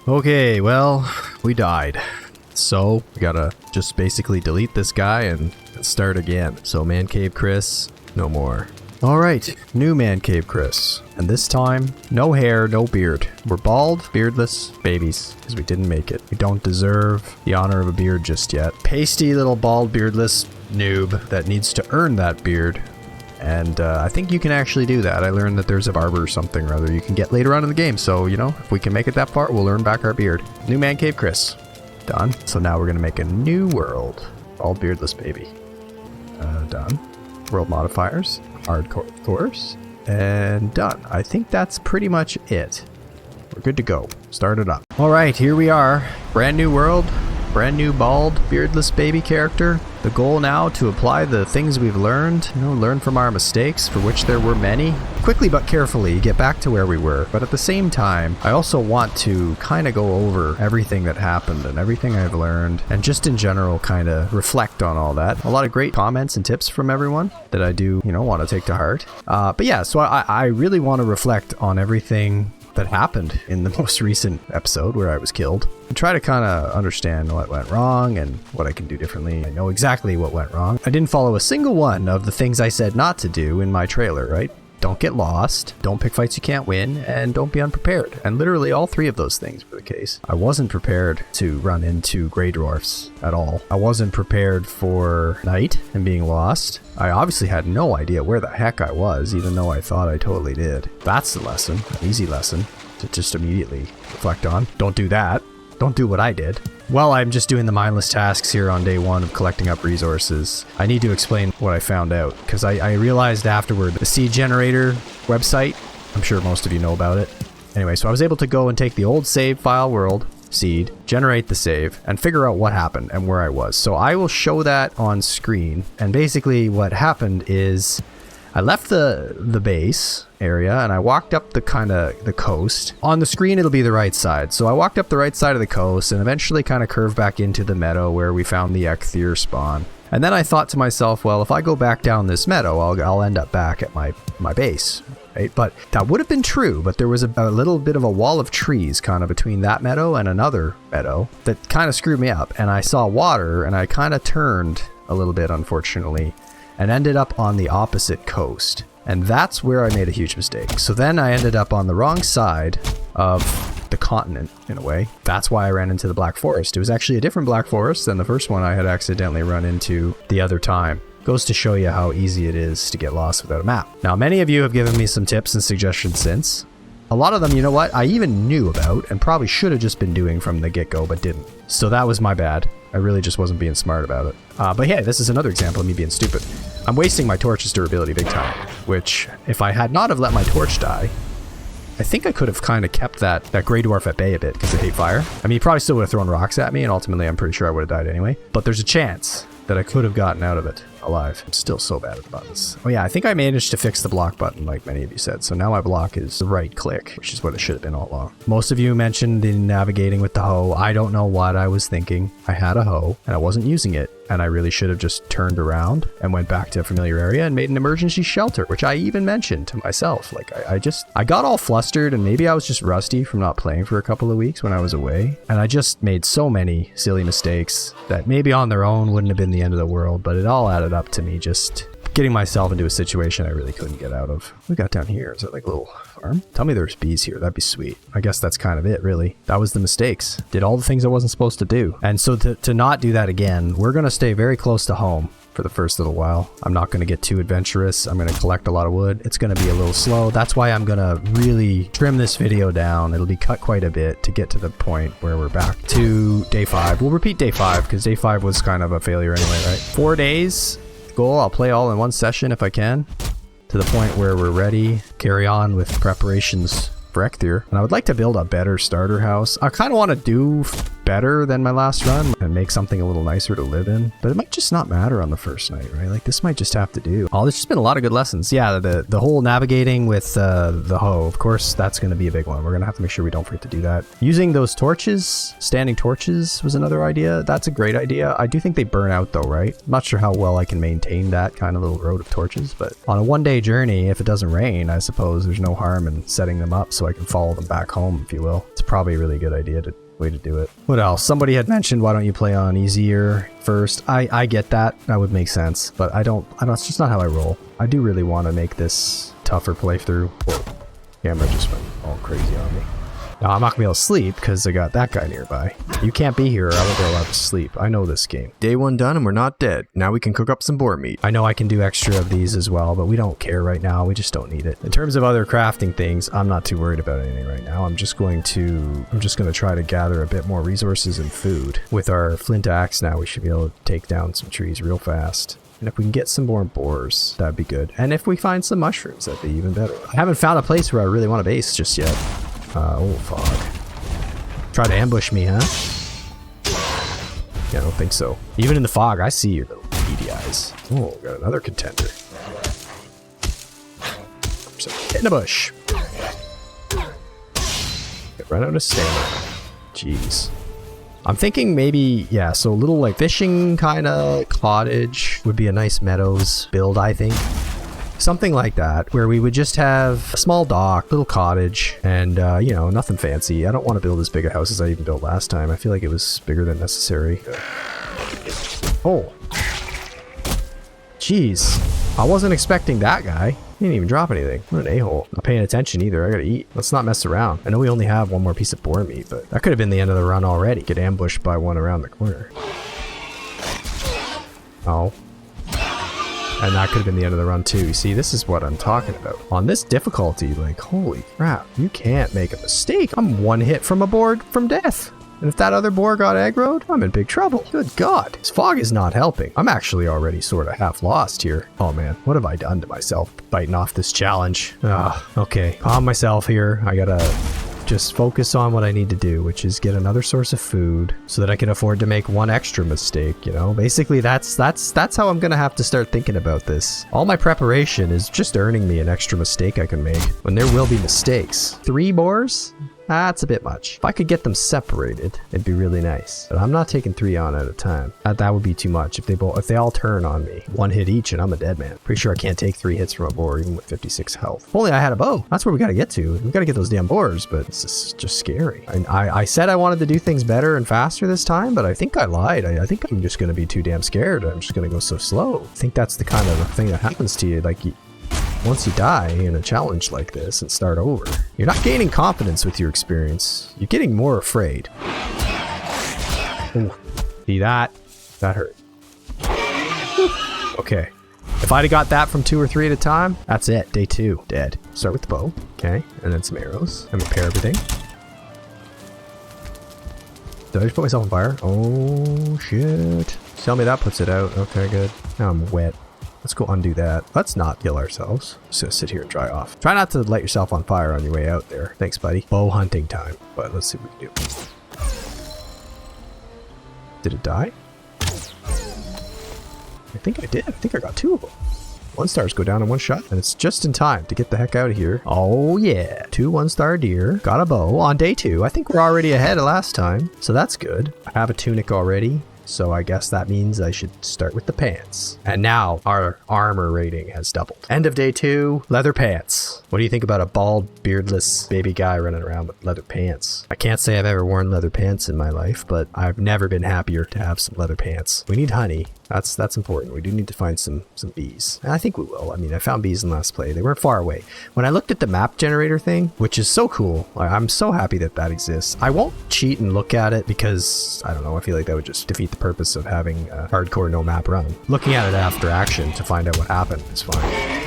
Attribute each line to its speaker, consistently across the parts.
Speaker 1: Okay, well, we died. So, we gotta just basically delete this guy and start again. So, Man Cave Chris, no more. Alright, new Man Cave Chris. And this time, no hair, no beard. We're bald, beardless babies, because we didn't make it. We don't deserve the honor of a beard just yet. Pasty little bald, beardless noob that needs to earn that beard. And I think you can actually do that. I learned that there's a barber or something or other you can get later on in the game. So, you know, if we can make it that far, we'll earn back our beard. New Man Cave Chris. Done. So now we're going to make a new world. All beardless baby. Done. World modifiers. Hardcore course. And done. I think that's pretty much it. We're good to go. Start it up. Alright, here we are. Brand new world. Brand new bald, beardless baby character. The goal now to apply the things we've learned, learn from our mistakes, for which there were many. Quickly but carefully get back to where we were, but at the same time, I also want to kind of go over everything that happened and everything I've learned, and just in general kind of reflect on all that. A lot of great comments and tips from everyone that I do, want to take to heart. But yeah, so I really want to reflect on everything that happened in the most recent episode where I was killed and try to kind of understand what went wrong and what I can do differently. I know exactly what went wrong. I didn't follow a single one of the things I said not to do in my trailer, right? Don't get lost, don't pick fights you can't win, and don't be unprepared. And literally all three of those things were the case. I wasn't prepared to run into gray dwarfs at all. I wasn't prepared for night and being lost. I obviously had no idea where the heck I was, even though I thought I totally did. That's the lesson, an easy lesson to just immediately reflect on. Don't do that. Don't do what I did. While I'm just doing the mindless tasks here on day one of collecting up resources, I need to explain what I found out, because I realized afterward the seed generator website, I'm sure most of you know about it. Anyway, so I was able to go and take the old save file world seed, generate the save, and figure out what happened and where I was. So I will show that on screen, and basically what happened is I left the base area and I walked up the coast. On the screen it'll be the right side. So I walked up the right side of the coast and eventually kind of curved back into the meadow where we found the Ecthier spawn. And then I thought to myself, well, if I go back down this meadow, I'll end up back at my base, right? But that would have been true, but there was a little bit of a wall of trees kind of between that meadow and another meadow that kind of screwed me up. And I saw water and I kind of turned a little bit, unfortunately, and ended up on the opposite coast. And that's where I made a huge mistake. So then I ended up on the wrong side of the continent, in a way. That's why I ran into the Black Forest. It was actually a different Black Forest than the first one I had accidentally run into the other time. Goes to show you how easy it is to get lost without a map. Now, many of you have given me some tips and suggestions since. A lot of them, you know what, I even knew about and probably should have just been doing from the get-go, but didn't. So that was my bad. I really just wasn't being smart about it. But yeah, this is another example of me being stupid. I'm wasting my torch's durability big time, which if I had not have let my torch die, I think I could have kind of kept that gray dwarf at bay a bit because I hate fire. I mean, he probably still would have thrown rocks at me, and ultimately I'm pretty sure I would have died anyway. But there's a chance that I could have gotten out of it alive. I'm still so bad at the buttons. Oh yeah, I think I managed to fix the block button like many of you said. So now my block is the right click, which is what it should have been all along. Most of you mentioned in navigating with the hoe. I don't know what I was thinking. I had a hoe and I wasn't using it. And I really should have just turned around and went back to a familiar area and made an emergency shelter, which I even mentioned to myself. Like I got all flustered, and maybe I was just rusty from not playing for a couple of weeks when I was away. And I just made so many silly mistakes that maybe on their own wouldn't have been the end of the world, but it all added up to me just getting myself into a situation I really couldn't get out of. What we got down here? Is that like a little farm? Tell me there's bees here. That'd be sweet. I guess that's kind of it, really. That was the mistakes. Did all the things I wasn't supposed to do. And so to not do that again, we're going to stay very close to home for the first little while. I'm not going to get too adventurous. I'm going to collect a lot of wood. It's going to be a little slow. That's why I'm going to really trim this video down. It'll be cut quite a bit to get to the point where we're back to day 5. We'll repeat day 5 because day 5 was kind of a failure anyway, right? 4 days. Goal, I'll play all in one session if I can, to the point where we're ready, carry on with preparations for Ecthier. And I would like to build a better starter house. I kind of want to do better than my last run and make something a little nicer to live in. But it might just not matter on the first night, right? Like this might just have to do. Oh, there's just been a lot of good lessons. Yeah, the whole navigating with the hoe, of course, that's going to be a big one. We're going to have to make sure we don't forget to do that. Using those torches, standing torches was another idea. That's a great idea. I do think they burn out though, right? I'm not sure how well I can maintain that kind of little road of torches, but on a one-day journey, if it doesn't rain, I suppose there's no harm in setting them up so I can follow them back home, if you will. It's probably a really good way to do it. What else? Somebody had mentioned, why don't you play on easier first? I get that. That would make sense, but I don't, it's just not how I roll. I do really want to make this tougher playthrough. Whoa. Camera just went all crazy on me. Now, I'm not gonna be able to sleep because I got that guy nearby. You can't be here or I won't be allowed to sleep. I know this game. Day 1 done and we're not dead. Now we can cook up some boar meat. I know I can do extra of these as well, but we don't care right now. We just don't need it. In terms of other crafting things, I'm not too worried about anything right now. I'm just going to try to gather a bit more resources and food. With our flint axe now, we should be able to take down some trees real fast. And if we can get some more boars, that'd be good. And if we find some mushrooms, that'd be even better. I haven't found a place where I really want to base just yet. Oh, fog. Try to ambush me, huh? Yeah, I don't think so. Even in the fog, I see your little beady eyes. Oh, got another contender. Get in the bush. Get right out of stamina. Jeez. I'm thinking maybe, yeah, so a little like fishing kind of cottage would be a nice meadows build, I think. Something like that, where we would just have a small dock, little cottage, and, you know, nothing fancy. I don't want to build as big a house as I even built last time. I feel like it was bigger than necessary. Oh. Jeez. I wasn't expecting that guy. He didn't even drop anything. What an a-hole. Not paying attention either. I gotta eat. Let's not mess around. I know we only have one more piece of boar meat, but that could have been the end of the run already. Get ambushed by one around the corner. Oh. And that could have been the end of the run too. You see, this is what I'm talking about. On this difficulty, like, holy crap, you can't make a mistake. I'm one hit from a boar from death. And if that other boar got aggroed, I'm in big trouble. Good God. This fog is not helping. I'm actually already sort of half lost here. Oh man, what have I done to myself biting off this challenge? Okay. Calm myself here. I gotta just focus on what I need to do, which is get another source of food so that I can afford to make one extra mistake, you know? Basically, that's how I'm gonna have to start thinking about this. All my preparation is just earning me an extra mistake I can make when there will be mistakes. 3 boars? That's a bit much. If I could get them separated, it'd be really nice. But I'm not taking 3 on at a time. That would be too much. If they all turn on me, 1 hit each and I'm a dead man. Pretty sure I can't take 3 hits from a boar even with 56 health. If only I had a bow. That's where we gotta get to. We gotta get those damn boars, but it's just scary. I said I wanted to do things better and faster this time, but I think I lied. I think I'm just gonna be too damn scared. I'm just gonna go so slow. I think that's the kind of thing that happens to you. Like, once you die in a challenge like this and start over, you're not gaining confidence with your experience. You're getting more afraid. Ooh, see that? That hurt. Okay. If I'd have got that from 2 or 3 at a time, that's it. Day 2, dead. Start with the bow. Okay. And then some arrows. And repair everything. Did I just put myself on fire? Oh, shit. Tell me that puts it out. Okay, good. Now I'm wet. Let's go undo that. Let's not kill ourselves. Just gonna sit here and dry off. Try not to light yourself on fire on your way out there. Thanks, buddy. Bow hunting time. But let's see what we can do. Did it die? I think I did. I think I got 2 of them. 1 stars go down in 1 shot, and it's just in time to get the heck out of here. Oh yeah, 2 1-star deer. Got a bow on day 2. I think we're already ahead of last time, so that's good. I have a tunic already. So I guess that means I should start with the pants. And now our armor rating has doubled. End of day 2, leather pants. What do you think about a bald, beardless baby guy running around with leather pants? I can't say I've ever worn leather pants in my life, but I've never been happier to have some leather pants. We need honey. That's important. We do need to find some bees. And I think we will. I mean, I found bees in last play. They weren't far away. When I looked at the map generator thing, which is so cool, I'm so happy that that exists. I won't cheat and look at it because, I don't know, I feel like that would just defeat the purpose of having a hardcore no map run. Looking at it after action to find out what happened is fine.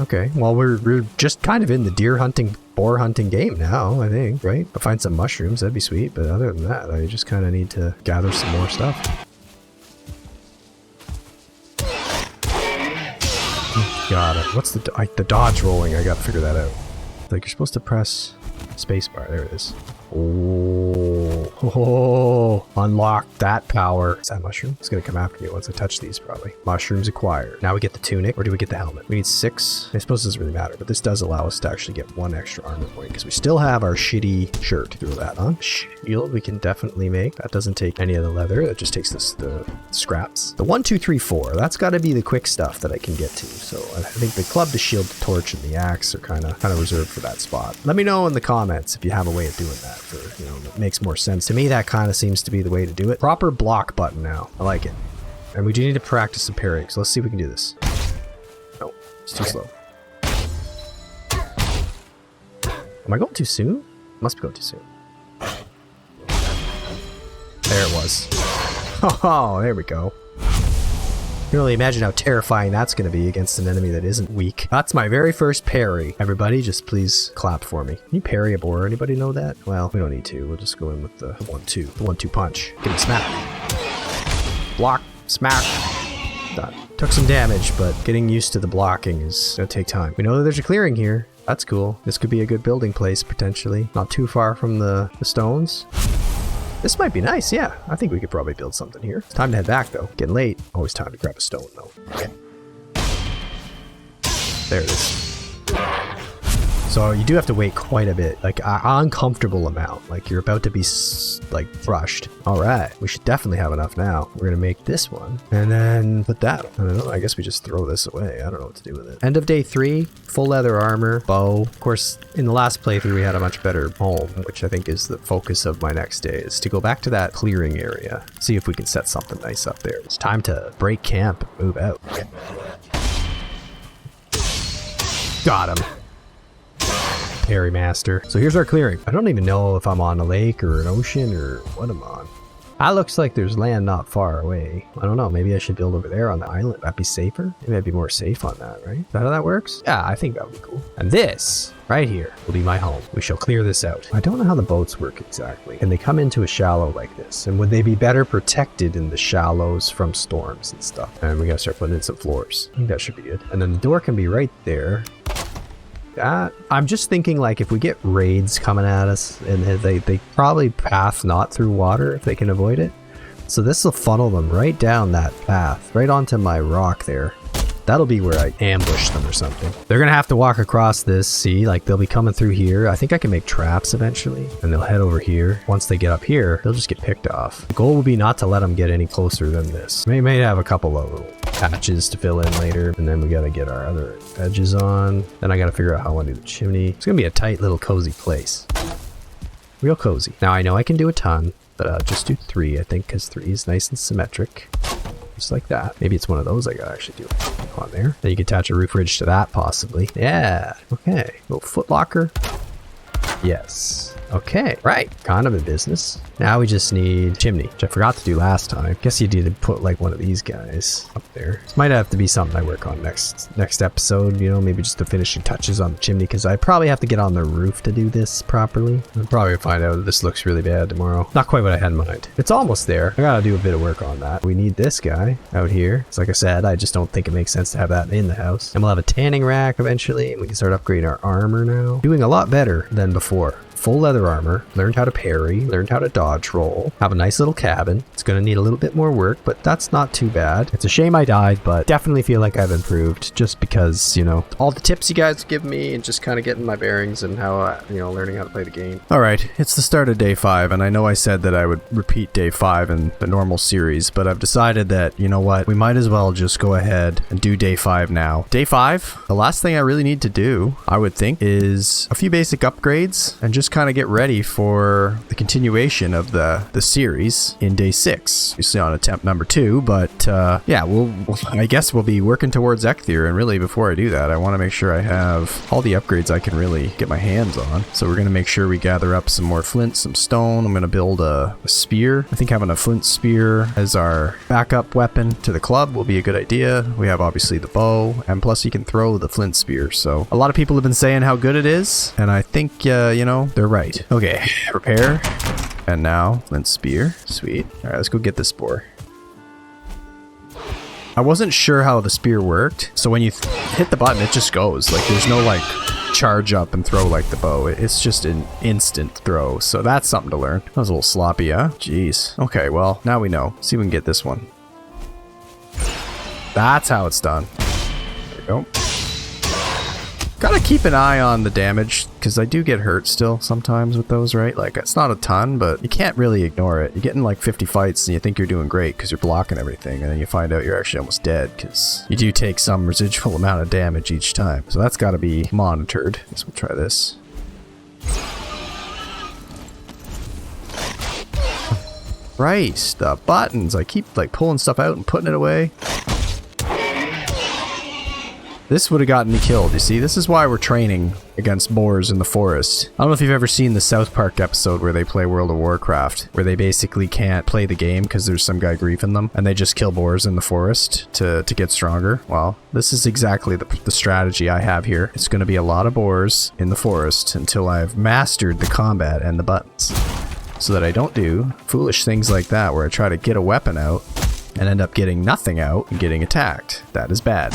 Speaker 1: Okay, well, we're just kind of in the deer hunting, boar hunting game now, I think, right? I'll find some mushrooms, that'd be sweet. But other than that, I just kind of need to gather some more stuff. Got it. What's the dodge rolling? I gotta figure that out. Like, you're supposed to press spacebar. There it is. Oh. Oh, unlock that power. Is that mushroom? It's gonna come after me once I touch these, probably. Mushrooms acquired. Now we get the tunic, or do we get the helmet? We need 6. I suppose it doesn't really matter, but this does allow us to actually get 1 extra armor point, because we still have our shitty shirt. Throw that on. Shield we can definitely make. That doesn't take any of the leather. That just takes the scraps. The 1, 2, 3, 4. That's got to be the quick stuff that I can get to. So I think the club, the shield, the torch, and the axe are kind of reserved for that spot. Let me know in the comments if you have a way of doing that for, you know, that makes more sense. To me, that kind of seems to be the way to do it. Proper block button now. I like it. And we do need to practice some parrying, so let's see if we can do this. No, it's too slow. Am I going too soon? Must be going too soon. There it was. Oh, there we go. You can only imagine how terrifying that's going to be against an enemy that isn't weak. That's my very first parry. Everybody, just please clap for me. Can you parry a boar? Anybody know that? Well, we don't need to. We'll just go in with the 1-2. The 1-2 punch. Give me smack. Block. Smack. Done. Took some damage, but getting used to the blocking is going to take time. We know that there's a clearing here. That's cool. This could be a good building place, potentially. Not too far from the stones. This might be nice, yeah. I think we could probably build something here. It's time to head back, though. Getting late. Always time to grab a stone, though. Okay. There it is. So you do have to wait quite a bit, like an uncomfortable amount. Like you're about to be like crushed. All right, we should definitely have enough now. We're gonna make this one and then put that. I don't know. I guess we just throw this away. I don't know what to do with it. End of day 3, full leather armor, bow. Of course, in the last playthrough we had a much better home, which I think is the focus of my next day, is to go back to that clearing area, see if we can set something nice up there. It's time to break camp and move out. Got him. Parry master. So here's our clearing. I don't even know if I'm on a lake or an ocean or what I'm on. That looks like there's land not far away. I don't know. Maybe I should build over there on the island. That'd be safer. Maybe I'd be more safe on that, right? Is that how that works? Yeah, I think that would be cool. And this right here will be my home. We shall clear this out. I don't know how the boats work exactly. Can they come into a shallow like this? And would they be better protected in the shallows from storms and stuff? And we gotta start putting in some floors. I think that should be good. And then the door can be right there. I'm just thinking, like, if we get raids coming at us, and they probably path not through water if they can avoid it. So this will funnel them right down that path, right onto my rock there. That'll be where I ambush them or something. They're gonna have to walk across this, see, like they'll be coming through here. I think I can make traps eventually, and they'll head over here. Once they get up here, they'll just get picked off. The goal will be not to let them get any closer than this. We may have a couple of little patches to fill in later, and then we gotta get our other edges on. Then I gotta figure out how I want to do the chimney. It's gonna be a tight little cozy place. Real cozy. Now I know I can do a ton, but I'll just do 3, I think, because 3 is nice and symmetric. Just like that. Maybe it's one of those I gotta actually do on there. Then you can attach a roof ridge to that, possibly. Yeah. Okay. Little foot locker. Yes. Okay. Right. Kind of in business. Now we just need chimney, which I forgot to do last time. Guess you need to put like one of these guys up there. This might have to be something I work on next episode, you know, maybe just the finishing touches on the chimney, because I probably have to get on the roof to do this properly. I'll probably find out that this looks really bad tomorrow. Not quite what I had in mind. It's almost there. I gotta do a bit of work on that. We need this guy out here. So like I said, I just don't think it makes sense to have that in the house. And we'll have a tanning rack eventually, and we can start upgrading our armor now. Doing a lot better than before. Full leather armor, learned how to parry, learned how to dodge roll, have a nice little cabin. It's gonna need a little bit more work, but that's not too bad. It's a shame I died, but definitely feel like I've improved just because, you know, all the tips you guys give me and just kind of getting my bearings and how, you know, learning how to play the game. All right, it's the start of day 5, and I know I said that I would repeat day 5 in the normal series, but I've decided that, you know what, we might as well just go ahead and do day 5 now. Day 5, the last thing I really need to do, I would think, is a few basic upgrades and just kind of get ready for the continuation of the series in day 6. Obviously on attempt number 2, but yeah, I guess we'll be working towards Ecthyr, and really before I do that, I want to make sure I have all the upgrades I can really get my hands on. So we're going to make sure we gather up some more flint, some stone. I'm going to build a spear. I think having a flint spear as our backup weapon to the club will be a good idea. We have obviously the bow, and plus you can throw the flint spear. So a lot of people have been saying how good it is, and I think, you know, they're right. Okay, repair. And now, flint spear. Sweet. All right, let's go get this spore. I wasn't sure how the spear worked, so when you hit the button, it just goes. Like, there's no, like, charge up and throw like the bow. It's just an instant throw. So that's something to learn. That was a little sloppy, huh? Jeez. Okay, well, now we know. See if we can get this one. That's how it's done. There we go. Gotta keep an eye on the damage, because I do get hurt still sometimes with those, right? Like, it's not a ton, but you can't really ignore it. You get in like 50 fights and you think you're doing great because you're blocking everything, and then you find out you're actually almost dead because you do take some residual amount of damage each time. So that's gotta be monitored. So we'll try this. Right, the buttons. I keep like pulling stuff out and putting it away. This would have gotten me killed, you see? This is why we're training against boars in the forest. I don't know if you've ever seen the South Park episode where they play World of Warcraft, where they basically can't play the game because there's some guy griefing them, and they just kill boars in the forest to get stronger. Well, this is exactly the strategy I have here. It's going to be a lot of boars in the forest until I've mastered the combat and the buttons, so that I don't do foolish things like that where I try to get a weapon out and end up getting nothing out and getting attacked. That is bad.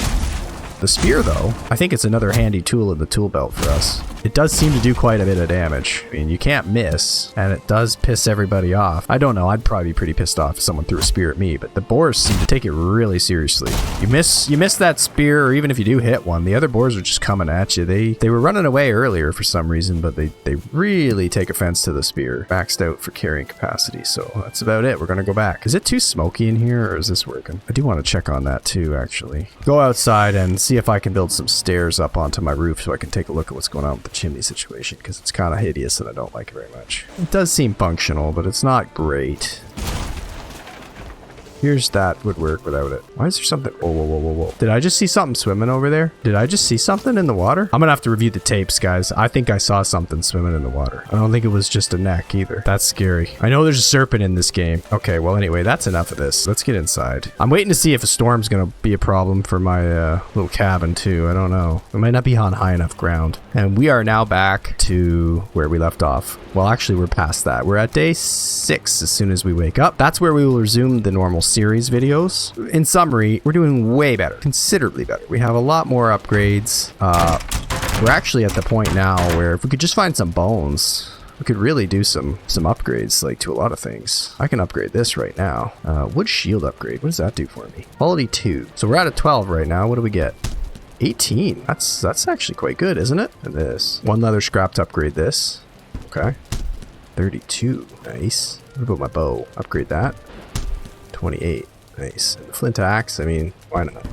Speaker 1: The spear, though, I think it's another handy tool in the tool belt for us. It does seem to do quite a bit of damage. I mean, you can't miss, and it does piss everybody off. I don't know, I'd probably be pretty pissed off if someone threw a spear at me, but the boars seem to take it really seriously. You miss that spear, or even if you do hit one, the other boars are just coming at you. They were running away earlier for some reason, but they really take offense to the spear. Maxed out for carrying capacity, so that's about it. We're gonna go back. Is it too smoky in here, or is this working? I do want to check on that too, actually. Go outside and see if I can build some stairs up onto my roof so I can take a look at what's going on with the chimney situation, because it's kind of hideous and I don't like it very much. It does seem functional, but it's not great. Here's that would work without it. Why is there something? Whoa, whoa, whoa, whoa, whoa. Did I just see something swimming over there? Did I just see something in the water? I'm gonna have to review the tapes, guys. I think I saw something swimming in the water. I don't think it was just a neck either. That's scary. I know there's a serpent in this game. Okay, well, anyway, that's enough of this. Let's get inside. I'm waiting to see if a storm's gonna be a problem for my little cabin too. I don't know. It might not be on high enough ground. And we are now back to where we left off. Well, actually, we're past that. We're at day 6 as soon as we wake up. That's where we will resume the normal series videos. In summary, we're doing way better, considerably better. We have a lot more upgrades. We're actually at the point now where if we could just find some bones, we could really do some upgrades, like, to a lot of things. I can upgrade this right now. Wood shield upgrade. What does that do for me? Quality 2. So we're at a 12 right now. What do we get? 18. That's actually quite good, isn't it? And this. 1 leather scrap to upgrade this. Okay. 32. Nice. What about my bow? Upgrade that. 28. Nice. And the flint axe, I mean, why not?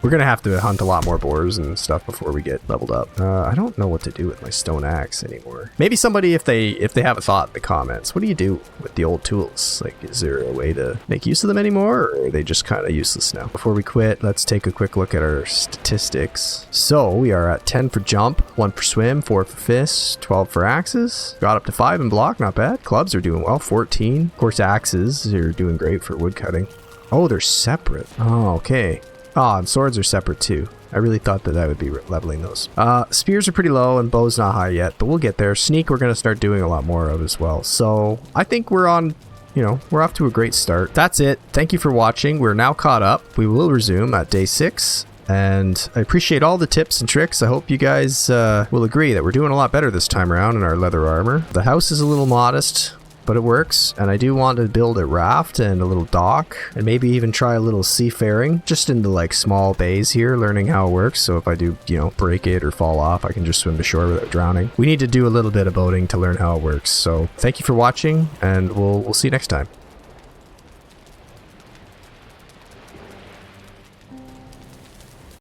Speaker 1: We're gonna have to hunt a lot more boars and stuff before we get leveled up. I don't know what to do with my stone axe anymore. Maybe somebody, if they have a thought in the comments, what do you do with the old tools? Like, is there a way to make use of them anymore, or are they just kind of useless now? Before we quit, let's take a quick look at our statistics. So we are at 10 for jump, 1 for swim, 4 for fists, 12 for axes. Got up to 5 in block, not bad. Clubs are doing well, 14. Of course, axes are doing great for wood cutting. Oh, they're separate. Oh, okay. Oh, and swords are separate too. I really thought that I would be leveling those. Spears are pretty low and bow's not high yet, but we'll get there. Sneak we're going to start doing a lot more of as well. So I think we're on, you know, we're off to a great start. That's it. Thank you for watching. We're now caught up. We will resume at day 6. And I appreciate all the tips and tricks. I hope you guys will agree that we're doing a lot better this time around in our leather armor. The house is a little modest, but it works, and I do want to build a raft and a little dock, and maybe even try a little seafaring, just into like small bays here, learning how it works, so if I do, you know, break it or fall off, I can just swim to shore without drowning. We need to do a little bit of boating to learn how it works, so thank you for watching, and we'll see you next time.